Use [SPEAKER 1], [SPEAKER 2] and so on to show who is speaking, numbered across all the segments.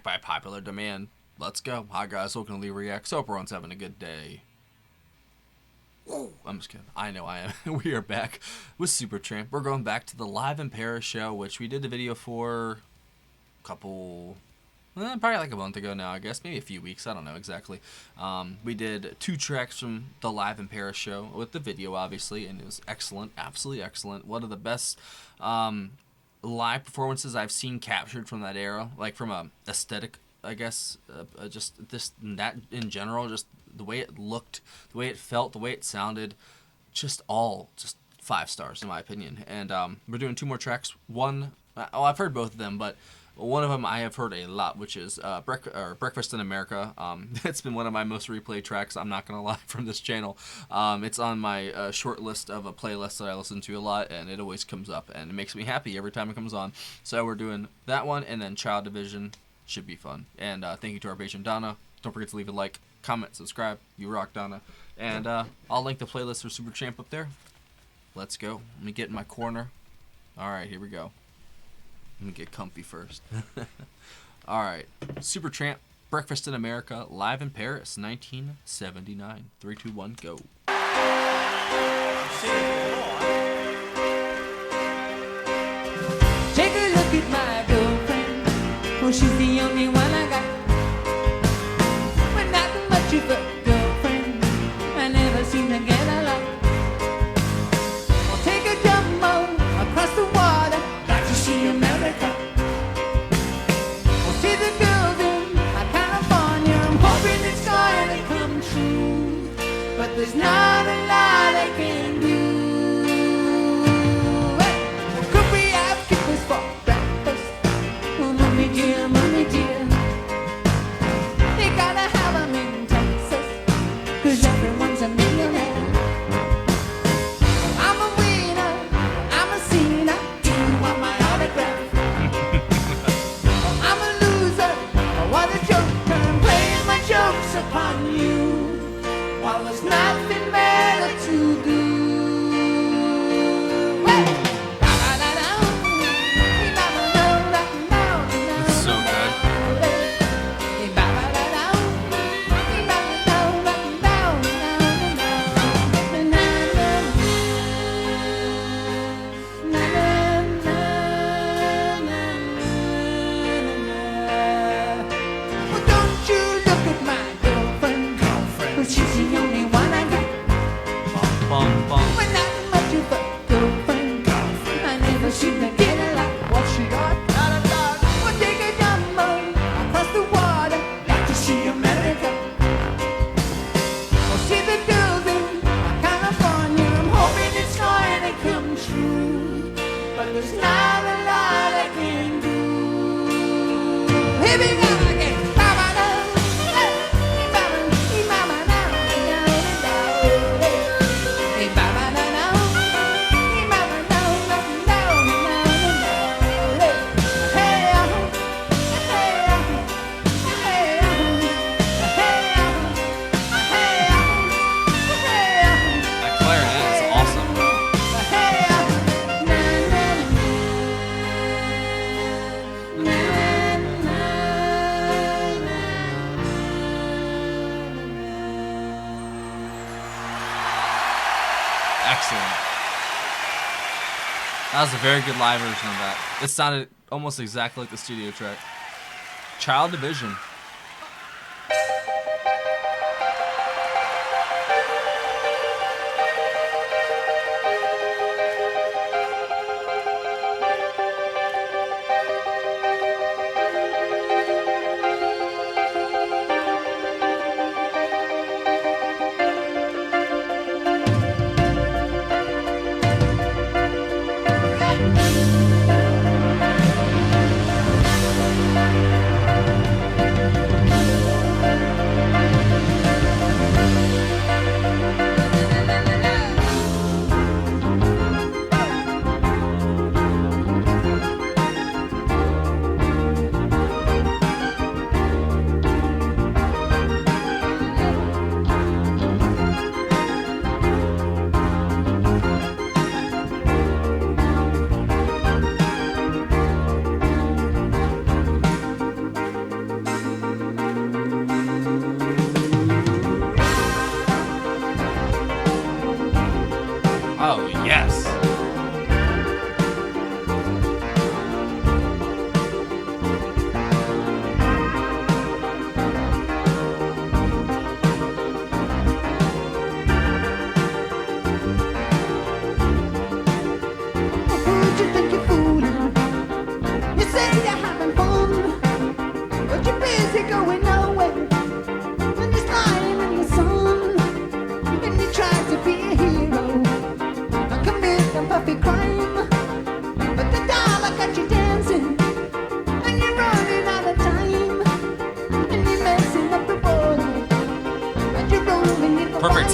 [SPEAKER 1] by popular demand. Let's go. Hi guys, welcome to Lee Reacts. Hope everyone's having a good day. Whoa, I'm just kidding. I know I am. We are back with Supertramp. We're going back to the Live in Paris show, which we did the video for a couple, probably like a month ago now, I guess. Maybe a few weeks. I don't know exactly. We did 2 tracks from the Live in Paris show with the video, obviously, and it was excellent. Absolutely excellent. One of the best live performances I've seen captured from that era, like from a aesthetic, I guess, just that in general, just the way it looked, the way it felt, the way it sounded, just 5 stars in my opinion. And we're doing 2 more tracks. One, I've heard both of them, but one of them I have heard a lot, which is Breakfast in America. It's been one of my most replayed tracks, I'm not going to lie, from this channel. It's on my short list of a playlist that I listen to a lot, and it always comes up, and it makes me happy every time it comes on. So we're doing that one, and then Child Division. Should be fun. And thank you to our patron Donna. Don't forget to leave a like, comment, subscribe. You rock, Donna. And I'll link the playlist for Supertramp up there. Let's go. Let me get in my corner. Alright, here we go. Let me get comfy first. Alright. Supertramp, Breakfast in America, Live in Paris, 1979. 3, 2, 1, go.
[SPEAKER 2] Take a look at my girlfriend. Oh, she's the only one I got. But not much of a girlfriend. I never seem to get along. I'll take a jumbo across the water, like to see America. I'll see the girls in California. I'm hoping it's going to come true, but there's not a lot I can do. Hey, could we have kickers for breakfast? Oh, mommy dear, they gotta have them in Texas, 'cause everyone's a millionaire. I'm a winner, I'm a sinner, do you want my autograph? I'm a loser, what a joke, I'm playing my jokes upon you, while there's nothing better to do. There's not a lot I can do. Here we go again.
[SPEAKER 1] Excellent. That was a very good live version of that. It sounded almost exactly like the studio track. Child Division.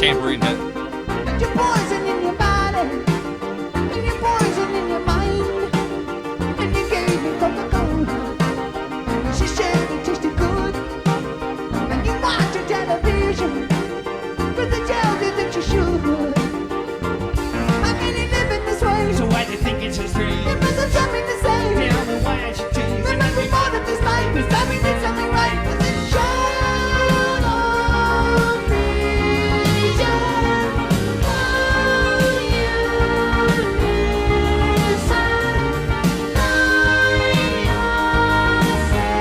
[SPEAKER 1] tambourine hit.
[SPEAKER 2] And you're poison in your body, and you're poison in your mind. And you gave me Coca-Cola, she said it tasted good. And you watch your television, but they tell you that you should. How can you live in this way?
[SPEAKER 3] So why do you think it's so strange?
[SPEAKER 2] There must have something to say.
[SPEAKER 3] Tell me why I should change.
[SPEAKER 2] There must be more to this life. It's time we did something right. But the child of vision, oh, you listen, lie yourself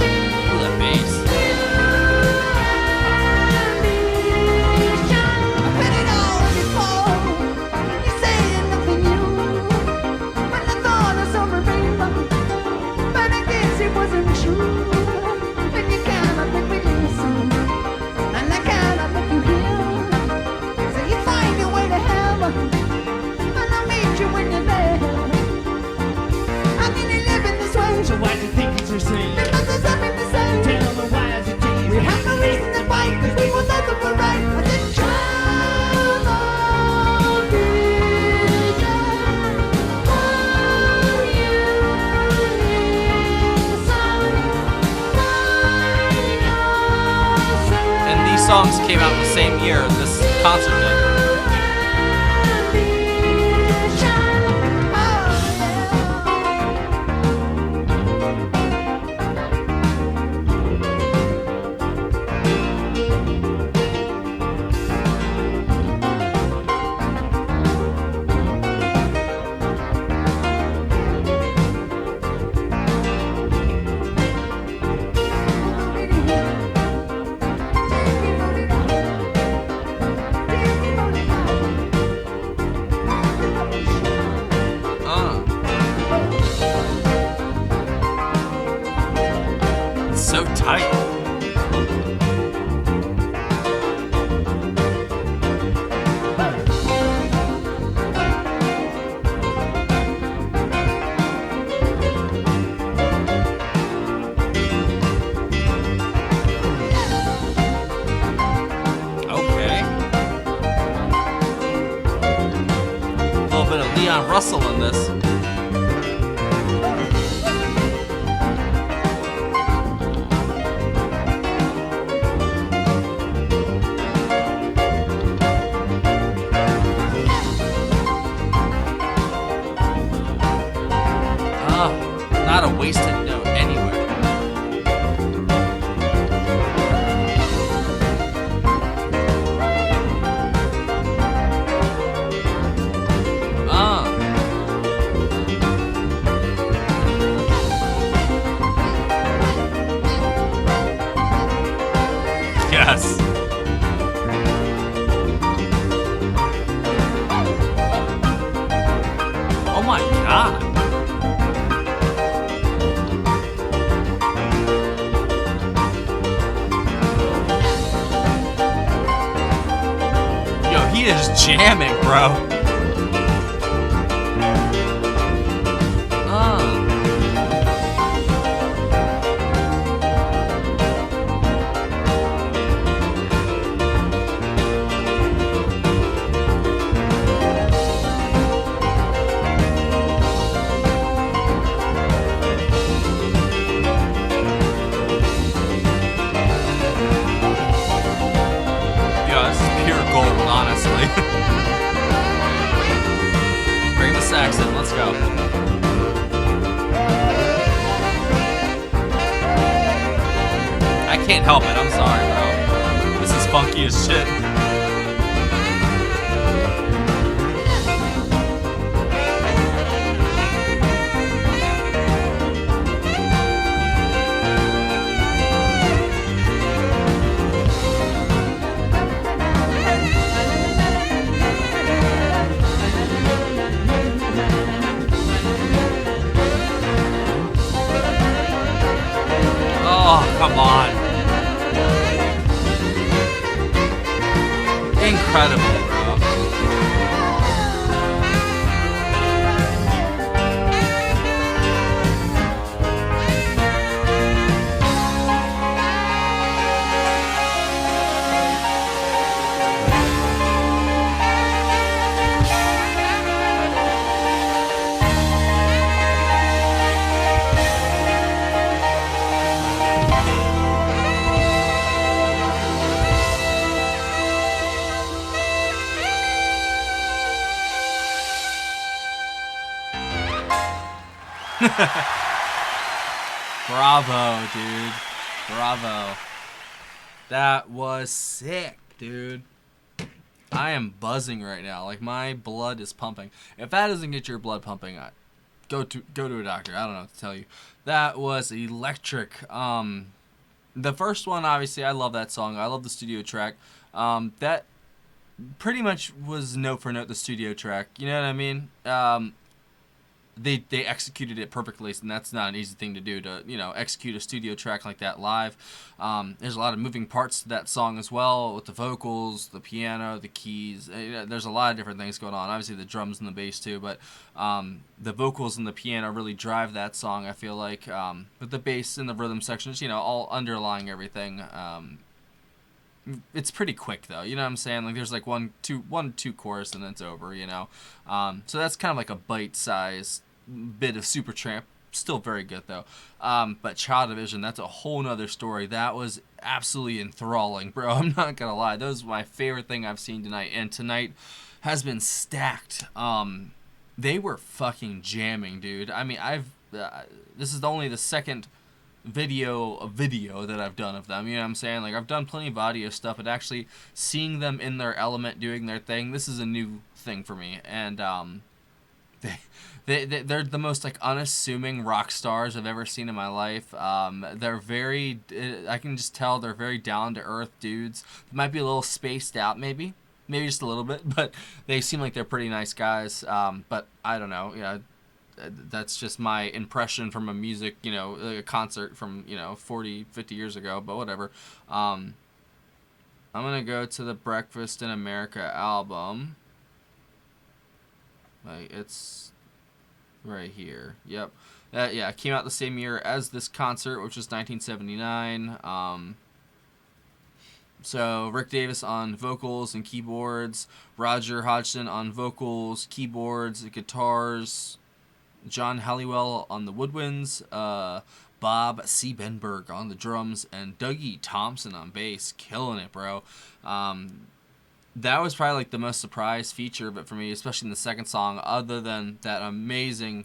[SPEAKER 2] in.
[SPEAKER 1] Ooh, that bass.
[SPEAKER 2] I've heard it all before. You say nothing new. When I thought I saw a rainbow, but I guess it wasn't true. And you cannot make me listen, and I cannot make you hear. So you find your way to heaven, and I'll meet you when you're there. How can you live in this way?
[SPEAKER 3] So why do you think it's so strange?
[SPEAKER 2] There must have something to say.
[SPEAKER 3] Tell me why I should change.
[SPEAKER 2] We have no reason to fight, 'cause we will never be right. But the child of vision, oh, you listen, lie yourself.
[SPEAKER 1] And these songs came out the same year this concert did. It's so tight. Okay. A little bit of Leon Russell in this. Not a wasted note anywhere. Yes. Oh my god. Yo, he is jamming, bro. Yeah, this is pure gold, honestly. Bring the sax in, let's go. I can't help it, I'm sorry, bro. This is funky as shit. Oh, come on. Incredible, bro. Bravo, dude. Bravo. That was sick, dude. I am buzzing right now. Like, my blood is pumping. If that doesn't get your blood pumping, go to a doctor. I don't know what to tell you. That was electric. The first one, obviously, I love that song. I love the studio track. That pretty much was note for note the studio track. You know what I mean? They executed it perfectly, and that's not an easy thing to do, to execute a studio track like that live. There's a lot of moving parts to that song as well, with the vocals, the piano, the keys. There's a lot of different things going on. Obviously the drums and the bass too, but the vocals and the piano really drive that song, I feel like. With the bass and the rhythm sections, all underlying everything. It's pretty quick though, you know what I'm saying? Like, there's like one, two chorus and then it's over, So that's kind of like a bite-sized bit of Supertramp. Still very good though. But Child Division, that's a whole nother story. That was absolutely enthralling, bro. I'm not gonna lie. That was my favorite thing I've seen tonight, and tonight has been stacked. They were fucking jamming, dude. I mean, this is only the second video that I've done of them, you know what I'm saying? Like, I've done plenty of audio stuff, but actually seeing them in their element doing their thing, this is a new thing for me. And they're the most like unassuming rock stars I've ever seen in my life. They're very, I can just tell they're very down to earth dudes. They might be a little spaced out, maybe just a little bit, but they seem like they're pretty nice guys. But I don't know, that's just my impression from a music, like a concert from, 40, 50 years ago, but whatever. I'm going to go to the Breakfast in America album. Like, it's right here. Yep. It came out the same year as this concert, which was 1979. So Rick Davis on vocals and keyboards, Roger Hodgson on vocals, keyboards, guitars, John Halliwell on the woodwinds, Bob Siebenberg on the drums, and Dougie Thompson on bass. Killing it, bro. That was probably like the most surprise feature of it for me, especially in the second song, other than that amazing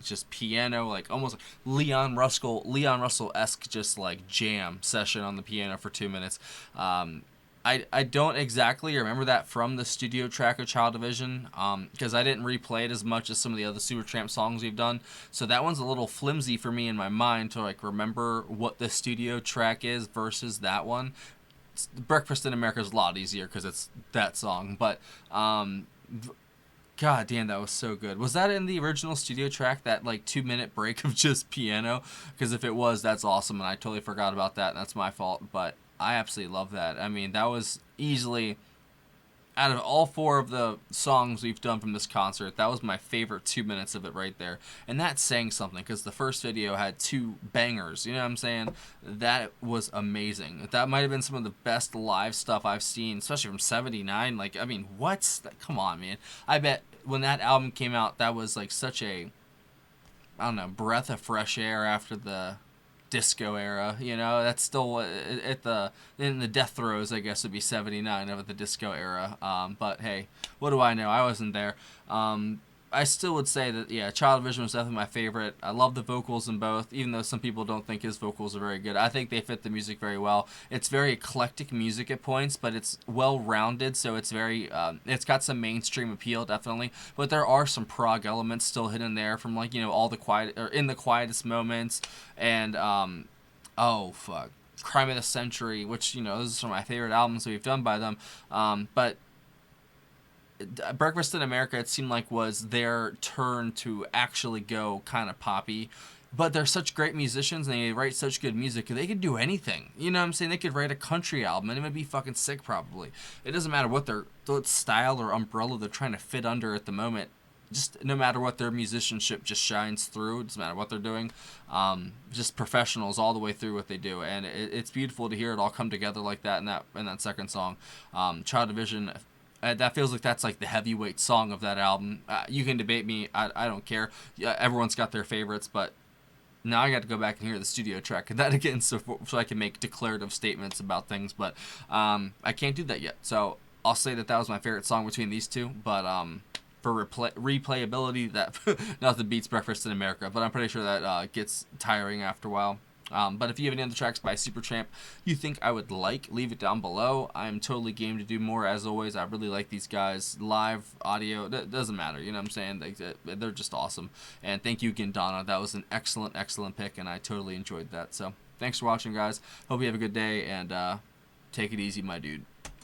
[SPEAKER 1] just piano, like almost Leon Russell-esque just like jam session on the piano for 2 minutes. I don't exactly remember that from the studio track of Child Division, because I didn't replay it as much as some of the other Supertramp songs we've done. So that one's a little flimsy for me in my mind to like remember what the studio track is versus that one. Breakfast in America is a lot easier because it's that song, but God damn, that was so good. Was that in the original studio track, that like 2 minute break of just piano? Because if it was, that's awesome, and I totally forgot about that, and that's my fault. But I absolutely love that. I mean, that was easily, out of all 4 of the songs we've done from this concert, that was my favorite 2 minutes of it right there. And that's saying something, because the first video had 2 bangers, you know what I'm saying? That was amazing. That might have been some of the best live stuff I've seen, especially from 79. Like, I mean, come on, man. I bet when that album came out, that was like such a, I don't know, breath of fresh air after the disco era, that's still in the death throes, I guess, would be 79 of the disco era. But hey, what do I know? I wasn't there. I still would say that, Child Division was definitely my favorite. I love the vocals in both, even though some people don't think his vocals are very good. I think they fit the music very well. It's very eclectic music at points, but it's well-rounded, so it's very, it's got some mainstream appeal, definitely. But there are some prog elements still hidden there from, like, all the quiet, or In the Quietest Moments, and, Crime of the Century, which, those are some of my favorite albums that we've done by them. But Breakfast in America, it seemed like, was their turn to actually go kind of poppy. But they're such great musicians, and they write such good music, they could do anything. You know what I'm saying? They could write a country album, and it would be fucking sick, probably. It doesn't matter what style or umbrella they're trying to fit under at the moment. Just no matter what, their musicianship just shines through. It doesn't matter what they're doing. Just professionals all the way through what they do, and it's beautiful to hear it all come together like that in that second song. Child Division, that feels like that's like the heavyweight song of that album. You can debate me. I don't care. Everyone's got their favorites, but now I got to go back and hear the studio track of that again, so I can make declarative statements about things. But I can't do that yet. So I'll say that was my favorite song between these two. But for replayability that nothing beats Breakfast in America, but I'm pretty sure that gets tiring after a while. But if you have any other tracks by Supertramp you think I would like, leave it down below. I'm totally game to do more. As always, I really like these guys. Live, audio, doesn't matter. You know what I'm saying? They're just awesome. And thank you again, Donna. That was an excellent, excellent pick, and I totally enjoyed that. So thanks for watching, guys. Hope you have a good day, and take it easy, my dude.